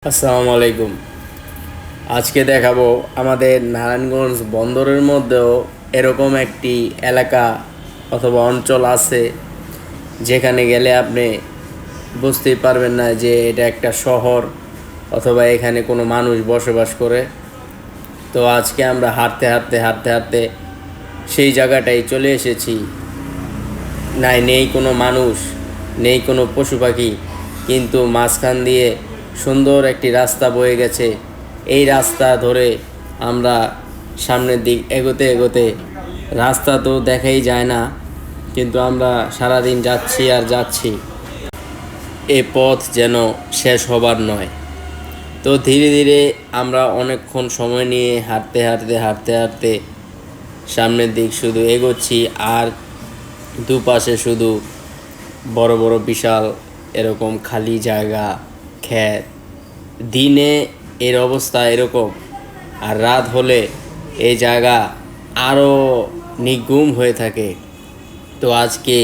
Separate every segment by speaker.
Speaker 1: আসসালামু আলাইকুম। আজকে দেখাবো আমাদের নারায়ণগঞ্জ বন্দরের মধ্যেও এরকম একটি এলাকা অথবা অঞ্চল আছে যেখানে গেলে আপনি বুঝতেই পারবেন না যে এটা একটা শহর অথবা এখানে কোনো মানুষ বসবাস করে। তো আজকে আমরা হাঁটতে হাঁটতে হাঁটতে হাঁটতে সেই জায়গাটায় চলে এসেছি। নেই কোনো মানুষ, নেই কোনো পশু পাখি, কিন্তু মাঝখান দিয়ে সুন্দর একটি রাস্তা বয়ে গেছে। এই রাস্তা ধরে আমরা সামনের দিক এগোতে এগোতে রাস্তা তো দেখাই যায় না, কিন্তু আমরা সারাদিন যাচ্ছি আর যাচ্ছি। এ পথ যেন শেষ হবার নয়। তো ধীরে ধীরে আমরা অনেকক্ষণ সময় নিয়ে হাঁটতে হাঁটতে হাঁটতে হাঁটতে সামনের দিক শুধু এগোচ্ছি, আর দুপাশে শুধু বড় বড় বিশাল এরকম খালি জায়গা, ক্ষেত। দিনে এর অবস্থা এরকম, আর রাত হলে এই জায়গা আরও নির্গুম হয়ে থাকে। তো আজকে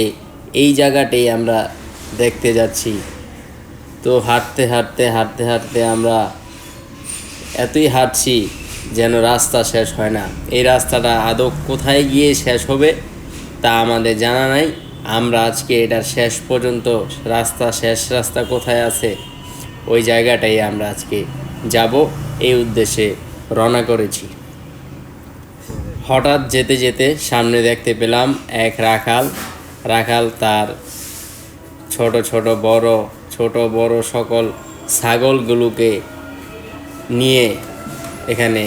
Speaker 1: এই জায়গাটাই আমরা দেখতে যাচ্ছি। তো হাঁটতে হাঁটতে হাঁটতে হাঁটতে আমরা এতই হাঁটছি যেন রাস্তা শেষ হয় না। এই রাস্তাটা আদৌ কোথায় গিয়ে শেষ হবে তা আমাদের জানা নাই। আমরা আজকে এটার শেষ পর্যন্ত শেষ রাস্তা কোথায় আছে ওই জায়গাটাই আমরা আজকে যাব, এই উদ্দেশ্যে রওনা করেছি। হঠাৎ যেতে যেতে সামনে দেখতে পেলাম এক রাখাল তার ছোট বড় সকল ছাগলগুলোকে নিয়ে এখানে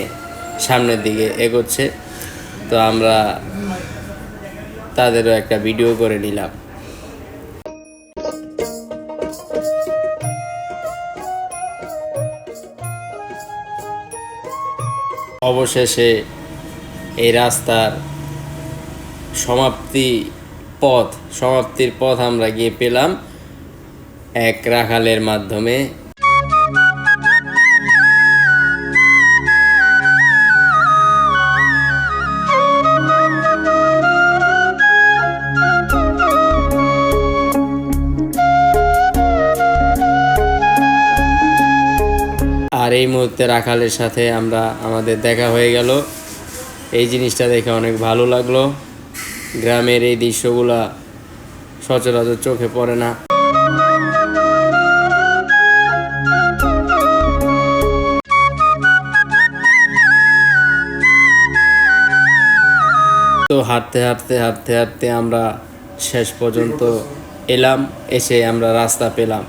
Speaker 1: সামনের দিকে এগোচ্ছে। তো আমরা তাদেরও একটা ভিডিও করে নিলাম। অবশেষে এই রাস্তার সমাপ্তির পথ আমরা গিয়ে পেলাম এক রাখালের মাধ্যমে। আর এই মুহূর্তে রাখালের সাথে আমাদের দেখা হয়ে গেল। এই জিনিসটা দেখে অনেক ভালো লাগলো। গ্রামের এই দৃশ্যগুলা সচরাচর চোখে পড়ে না। তো হাঁটতে হাঁটতে হাঁটতে হাঁটতে আমরা শেষ পর্যন্ত এলাম, এসে আমরা রাস্তা পেলাম।